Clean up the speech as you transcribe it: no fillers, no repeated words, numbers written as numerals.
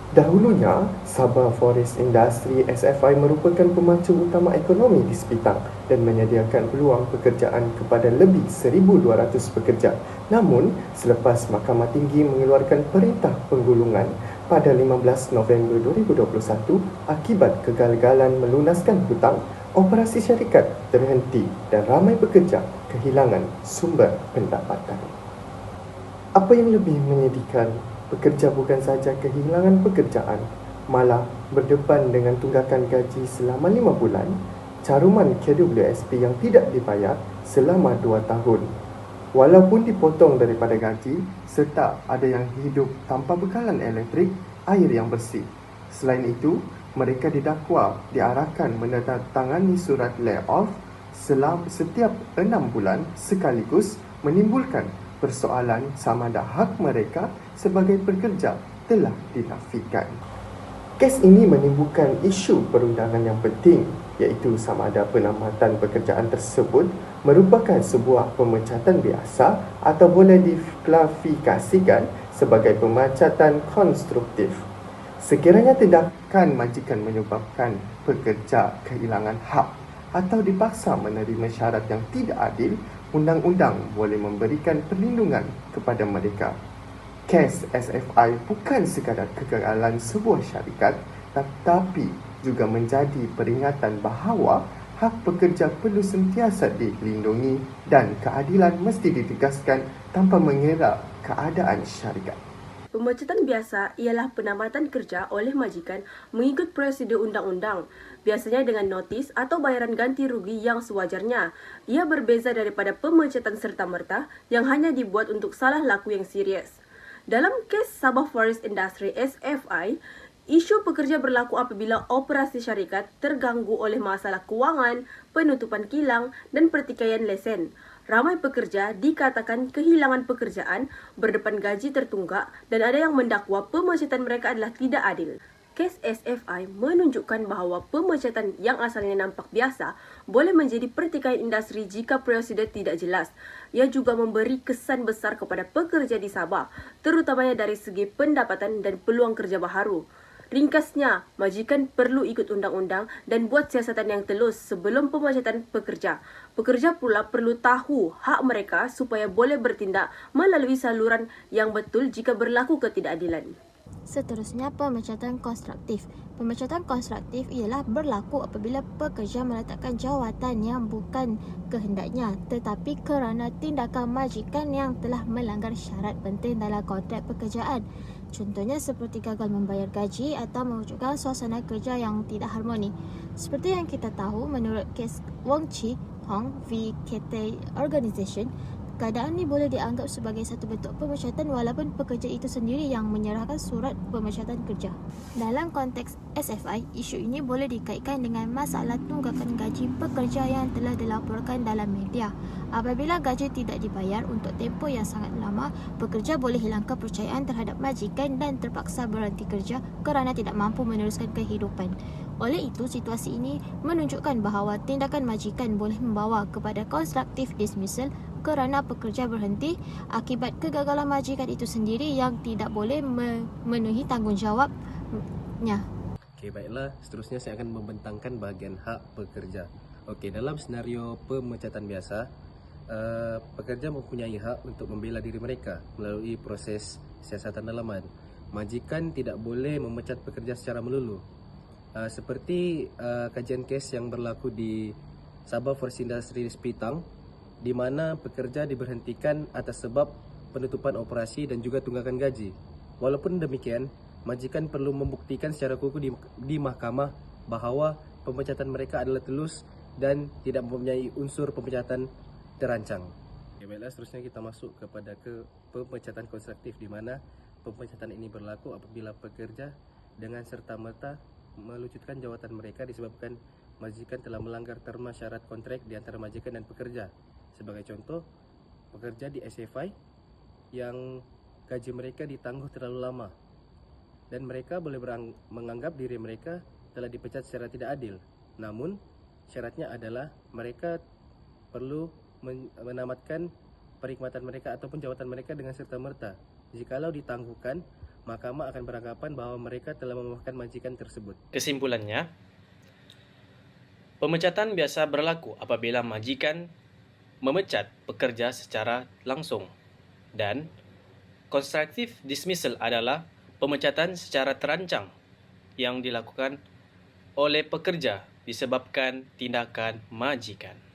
Dahulunya, Sabah Forest Industry SFI merupakan pemacu utama ekonomi di Sepitang dan menyediakan peluang pekerjaan kepada lebih 1,200 pekerja. Namun, selepas Mahkamah Tinggi mengeluarkan perintah penggulungan pada 15 November 2021 akibat kegagalan melunaskan hutang, operasi syarikat terhenti dan ramai pekerja kehilangan sumber pendapatan. Apa yang lebih menyedihkan, pekerja bukan sahaja kehilangan pekerjaan, malah berdepan dengan tunggakan gaji selama 5 bulan, caruman KWSP yang tidak dibayar selama 2 tahun. Walaupun dipotong daripada gaji, serta ada yang hidup tanpa bekalan elektrik, air yang bersih. Selain itu, mereka didakwa diarahkan menandatangani surat layoff setiap 6 bulan sekaligus menimbulkan persoalan sama ada hak mereka sebagai pekerja telah dinafikan. Kes ini menimbulkan isu perundangan yang penting, iaitu sama ada penamatan pekerjaan tersebut merupakan sebuah pemecatan biasa atau boleh diklasifikasikan sebagai pemecatan konstruktif. Sekiranya tindakan majikan menyebabkan pekerja kehilangan hak atau dipaksa menerima syarat yang tidak adil, undang-undang boleh memberikan perlindungan kepada mereka. Kes SFI bukan sekadar kegagalan sebuah syarikat, tetapi juga menjadi peringatan bahawa hak pekerja perlu sentiasa dilindungi dan keadilan mesti ditegaskan tanpa mengira keadaan syarikat. Pemecatan biasa ialah penamatan kerja oleh majikan mengikut prosedur undang-undang, biasanya dengan notis atau bayaran ganti rugi yang sewajarnya. Ia berbeza daripada pemecatan serta-merta yang hanya dibuat untuk salah laku yang serius. Dalam kes Sabah Forest Industry SFI, isu pekerja berlaku apabila operasi syarikat terganggu oleh masalah kewangan, penutupan kilang dan pertikaian lesen. Ramai pekerja dikatakan kehilangan pekerjaan, berdepan gaji tertunggak dan ada yang mendakwa pemecatan mereka adalah tidak adil. Kes SFI menunjukkan bahawa pemecatan yang asalnya nampak biasa boleh menjadi pertikaian industri jika prosedur tidak jelas. Ia juga memberi kesan besar kepada pekerja di Sabah, terutamanya dari segi pendapatan dan peluang kerja baharu. Ringkasnya, majikan perlu ikut undang-undang dan buat siasatan yang telus sebelum pemecatan pekerja. Pekerja pula perlu tahu hak mereka supaya boleh bertindak melalui saluran yang betul jika berlaku ketidakadilan. Seterusnya, pemecatan konstruktif. Pemecatan konstruktif ialah berlaku apabila pekerja meletakkan jawatan yang bukan kehendaknya tetapi kerana tindakan majikan yang telah melanggar syarat penting dalam kontrak pekerjaan. Contohnya seperti gagal membayar gaji atau mewujudkan suasana kerja yang tidak harmoni. Seperti yang kita tahu, menurut kes Wong Chi Hong v. Cathay Organization, keadaan ini boleh dianggap sebagai satu bentuk pemecatan walaupun pekerja itu sendiri yang menyerahkan surat pemecatan kerja. Dalam konteks SFI, isu ini boleh dikaitkan dengan masalah tunggakan gaji pekerja yang telah dilaporkan dalam media. Apabila gaji tidak dibayar untuk tempoh yang sangat lama, pekerja boleh hilang kepercayaan terhadap majikan dan terpaksa berhenti kerja kerana tidak mampu meneruskan kehidupan. Oleh itu, situasi ini menunjukkan bahawa tindakan majikan boleh membawa kepada constructive dismissal kerana pekerja berhenti akibat kegagalan majikan itu sendiri yang tidak boleh memenuhi tanggungjawabnya. Okey, baiklah. Seterusnya saya akan membentangkan bahagian hak pekerja. Okey, dalam senario pemecatan biasa, pekerja mempunyai hak untuk membela diri mereka melalui proses siasatan dalaman. Majikan tidak boleh memecat pekerja secara melulu. Seperti kajian kes yang berlaku di Sabah Forest Industry Sepitang, di mana pekerja diberhentikan atas sebab penutupan operasi dan juga tunggakan gaji. Walaupun demikian, majikan perlu membuktikan secara kukuh di mahkamah bahawa pemecatan mereka adalah telus dan tidak mempunyai unsur pemecatan terancang. Okay, baiklah, seterusnya kita masuk kepada pemecatan konstruktif, di mana pemecatan ini berlaku apabila pekerja dengan serta-merta melucutkan jawatan mereka disebabkan majikan telah melanggar terma syarat kontrak di antara majikan dan pekerja. Sebagai contoh, pekerja di SFI yang gaji mereka ditangguh terlalu lama dan mereka boleh menganggap diri mereka telah dipecat secara tidak adil. Namun, syaratnya adalah mereka perlu menamatkan perkhidmatan mereka ataupun jawatan mereka dengan serta-merta. Jikalau ditangguhkan, mahkamah akan beranggapan bahawa mereka telah memaafkan majikan tersebut. Kesimpulannya, pemecatan biasa berlaku apabila majikan memecat pekerja secara langsung, dan constructive dismissal adalah pemecatan secara terancang yang dilakukan oleh pekerja disebabkan tindakan majikan.